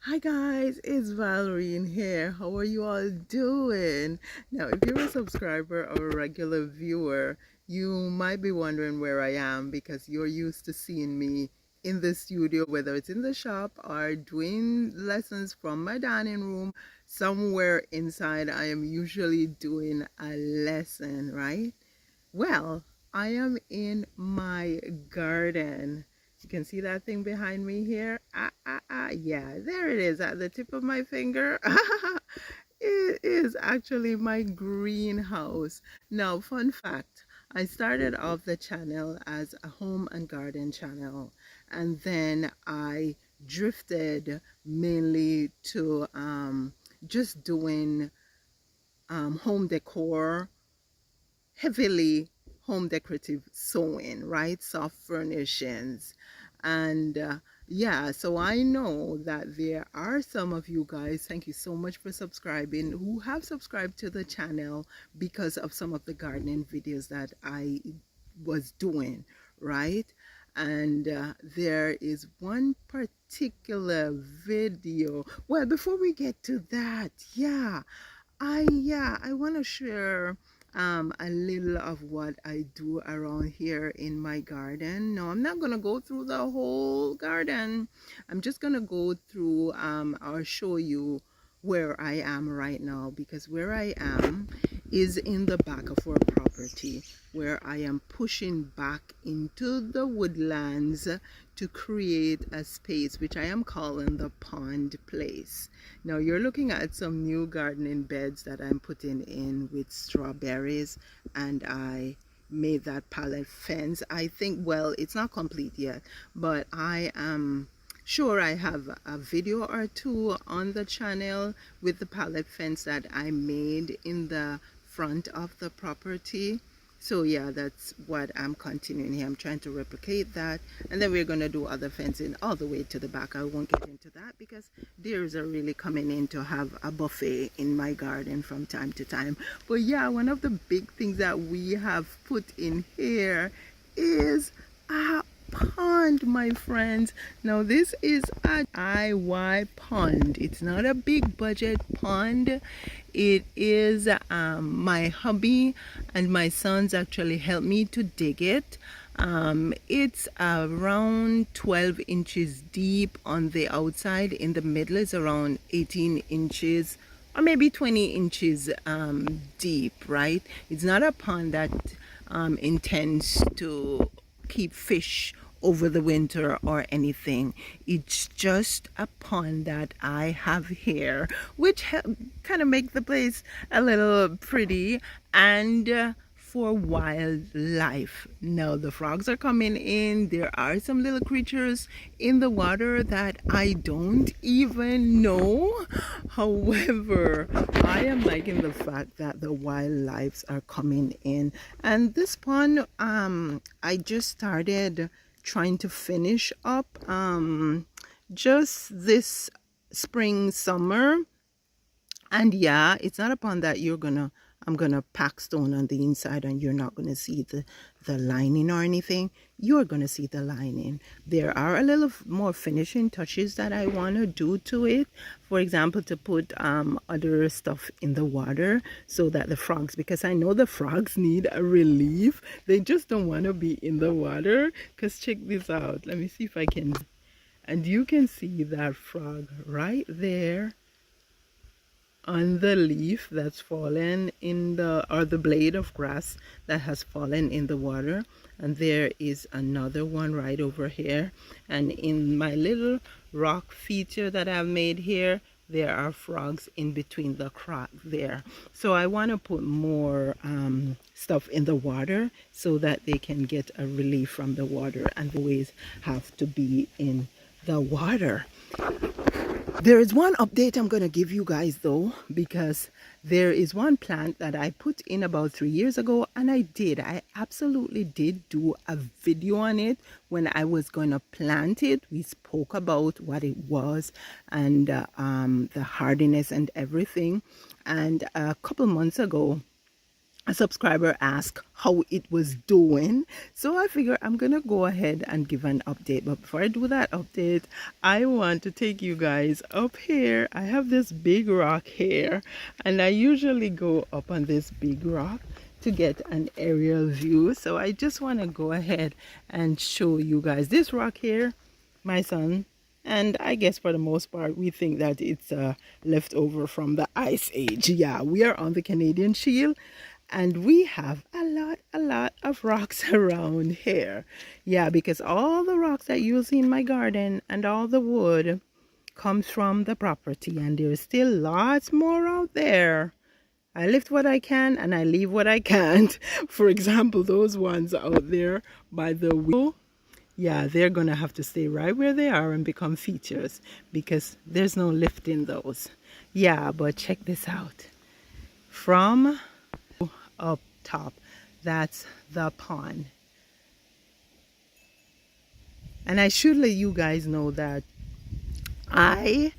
Hi guys, it's Valrine here. How are you all doing? Now, if you're a subscriber or a regular viewer, you might be wondering where I am because you're used to seeing me in the studio, whether it's in the shop or doing lessons from my dining room. Somewhere inside, I am usually doing a lesson, right? Well, I am in my garden. You can see that thing behind me here. Yeah, there it is at the tip of my finger. It is actually my greenhouse. Now, fun fact, I started off the channel as a home and garden channel, and then I drifted mainly to just doing home decor, heavily home decorative sewing, right? Soft furnishings. And yeah, so I know that there are some of you guys, thank you so much for subscribing, who have subscribed to the channel because of some of the gardening videos that I was doing, right? And there is one particular video. Well, before we get to that, I want to share a little of what I do around here in my garden. No, I'm not gonna go through the whole garden. I'm just gonna go through or show you where I am right now, because where I am is in the back of our property, where I am pushing back into the woodlands to create a space which I am calling the pond place. Now you're looking at some new gardening beds that I'm putting in with strawberries, and I made that pallet fence. I think, well, it's not complete yet, but I am sure I have a video or two on the channel with the pallet fence that I made in the front of the property. So yeah, that's what I'm continuing here. I'm trying to replicate that, and then we're going to do other fencing all the way to the back. I won't get into that because deers are really coming in to have a buffet in my garden from time to time. But yeah, one of the big things that we have put in here is a pond, my friends. Now this is a DIY pond. It's not a big budget pond. It is my hubby and my sons actually helped me to dig it. It's around 12 inches deep on the outside. In the middle is around 18 inches or maybe 20 inches deep, right? It's not a pond that intends to keep fish over the winter or anything. It's just a pond that I have here, which kind of make the place a little pretty and for wildlife. Now the frogs are coming in. There are some little creatures in the water that I don't even know. However, I am liking the fact that the wildlife are coming in. And this pond, I just started trying to finish up just this spring, summer. And yeah, it's not a pond that I'm gonna pack stone on the inside and you're not gonna see the lining or anything. You're gonna see the lining. There are a little more finishing touches that I want to do to it. For example, to put other stuff in the water so that the frogs, because I know the frogs need a relief. They just don't want to be in the water. Because check this out. Let me see if I can. And you can see that frog right there on the leaf that's fallen in the blade of grass that has fallen in the water. And there is another one right over here, and in my little rock feature that I've made here, there are frogs in between the crack there. So I want to put more stuff in the water so that they can get a relief from the water and always have to be in the water. There is one update I'm going to give you guys though, because there is one plant that I put in about 3 years ago, and I absolutely did do a video on it when I was going to plant it. We spoke about what it was and the hardiness and everything. And a couple months ago, a subscriber asked how it was doing, so I figure I'm gonna go ahead and give an update. But before I do that update, I want to take you guys up here. I have this big rock here, and I usually go up on this big rock to get an aerial view. So I just want to go ahead and show you guys this rock here. My son, and I guess for the most part, we think that it's leftover from the Ice Age. Yeah, we are on the Canadian Shield, and we have a lot of rocks around here. Yeah, because all the rocks that you'll see in my garden and all the wood comes from the property, and there's still lots more out there. I lift what I can and I leave what I can't. For example, those ones out there by the window, yeah, they're gonna have to stay right where they are and become features because there's no lifting those. Yeah, but check this out. From up top, that's the pond. And I should let you guys know that I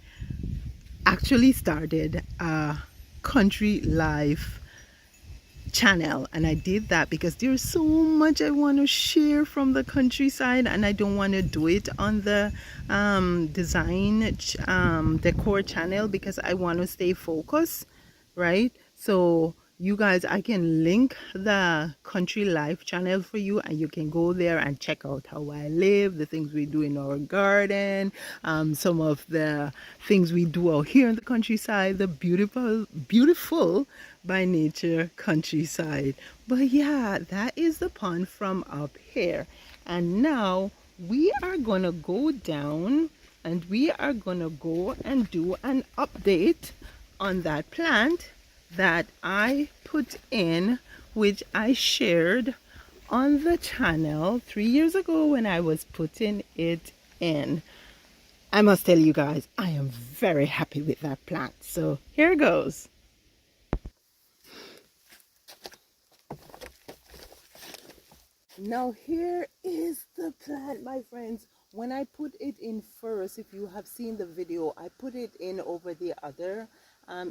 actually started a country life channel, and I did that because there's so much I want to share from the countryside, and I don't want to do it on the decor channel because I want to stay focused, right? So you guys, I can link the country life channel for you, and you can go there and check out how I live, the things we do in our garden, some of the things we do out here in the countryside, the beautiful by nature countryside. But yeah, that is the pond from up here. And now we are gonna go down and we are gonna go and do an update on that plant that I put in, which I shared on the channel 3 years ago when I was putting it in. I must tell you guys, I am very happy with that plant. So here goes. Now here is the plant, my friends. When I put it in first, if you have seen the video, I put it in over the other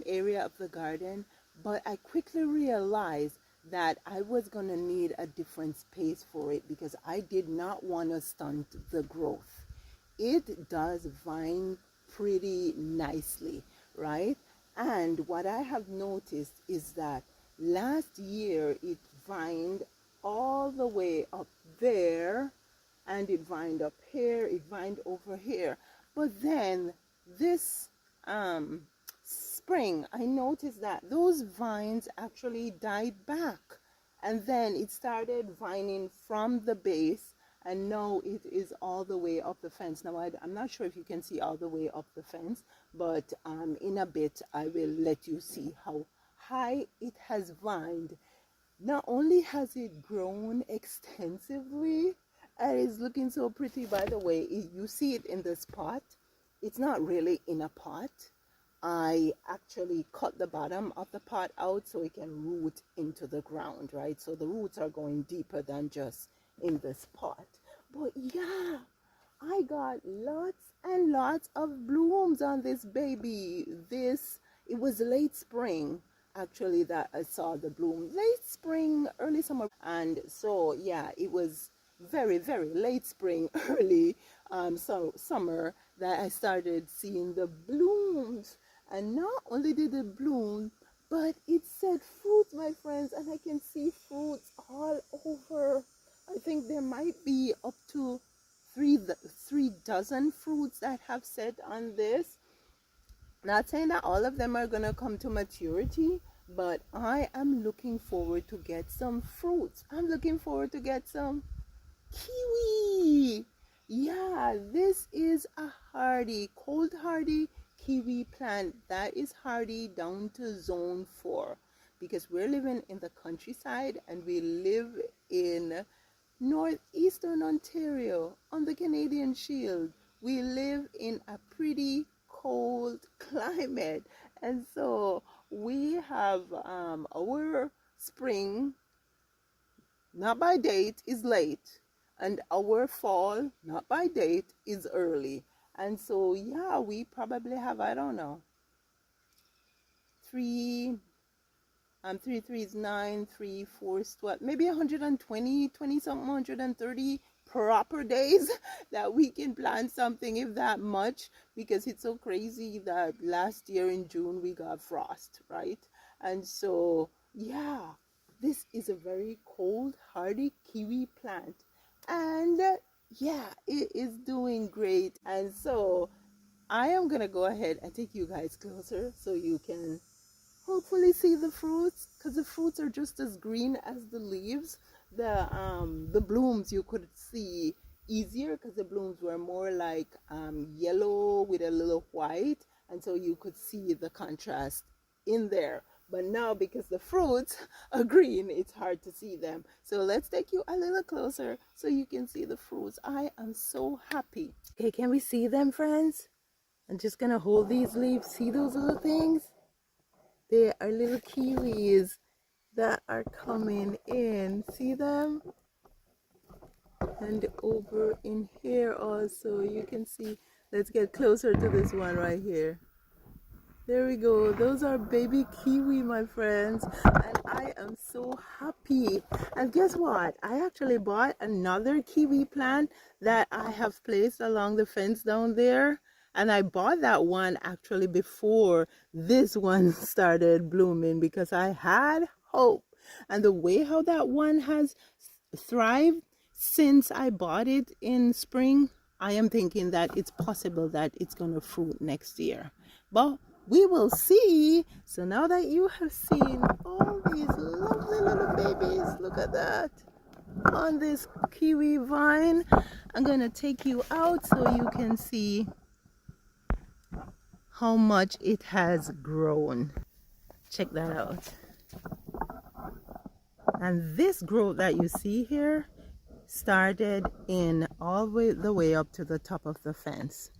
area of the garden, but I quickly realized that I was going to need a different space for it because I did not want to stunt the growth. It does vine pretty nicely, right? And what I have noticed is that last year it vined all the way up there, and it vined up here, it vined over here. But then this spring, I noticed that those vines actually died back, and then it started vining from the base, and now it is all the way up the fence. Now I'm not sure if you can see all the way up the fence, but in a bit I will let you see how high it has vined. Not only has it grown extensively and it's looking so pretty, by the way, you see it in this pot. It's not really in a pot. I actually cut the bottom of the pot out so it can root into the ground, right? So the roots are going deeper than just in this pot. But yeah, I got lots and lots of blooms on this baby. It was late spring actually that I saw the bloom, late spring, early summer. And so yeah, it was very late spring, early summer that I started seeing the blooms. And not only did it bloom, but it set fruits, my friends, and I can see fruits all over. I think there might be up to three dozen fruits that have set on this. Not saying that all of them are gonna come to maturity, but I am looking forward to get some fruits. I'm looking forward to get some kiwi. Yeah, this is a hardy, cold hardy kiwi plant that is hardy down to zone 4 because we're living in the countryside and we live in northeastern Ontario on the Canadian Shield. We live in a pretty cold climate, and so we have our spring, not by date, is late, and our fall, not by date, is early. And so yeah, we probably have, I don't know, 3 3 3 is 9, 3 4 is 12, maybe 120, 20 something, 130 proper days that we can plant something, if that much, because it's so crazy that last year in June we got frost, right? And so yeah, this is a very cold hardy kiwi plant, and yeah, it is doing great. And so I am gonna go ahead and take you guys closer so you can hopefully see the fruits, because the fruits are just as green as the leaves. The blooms you could see easier because the blooms were more like yellow with a little white, and so you could see the contrast in there. But now because the fruits are green, it's hard to see them. So let's take you a little closer so you can see the fruits. I am so happy. Okay, can we see them, friends? I'm just gonna hold these leaves. See those little things? They are little kiwis that are coming in. See them? And over in here also, you can see. Let's get closer to this one right here. There we go. Those are baby kiwi, my friends. And I am so happy. And guess what? I actually bought another kiwi plant that I have placed along the fence down there. And I bought that one actually before this one started blooming, because I had hope. And the way how that one has thrived since I bought it in spring, I am thinking that it's possible that it's going to fruit next year. But we will see. So now that you have seen all these lovely little babies, look at that, on this kiwi vine, I'm going to take you out so you can see how much it has grown. Check that out. And this growth that you see here started in all the way up to the top of the fence.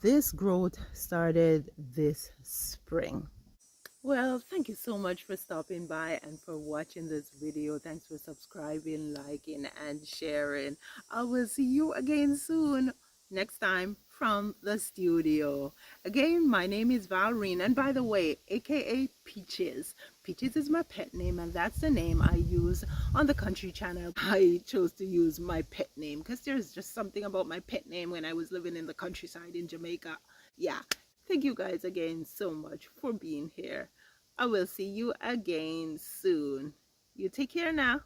This growth started this spring. Well, thank you so much for stopping by and for watching this video. Thanks for subscribing, liking, and sharing. I will see you again soon, next time from the studio. Again, my name is Valrine, and by the way, aka Peaches. Peaches is my pet name, and that's the name I use on the Country channel. I chose to use my pet name because there's just something about my pet name when I was living in the countryside in Jamaica. Yeah. Thank you guys again so much for being here. I will see you again soon. You take care now.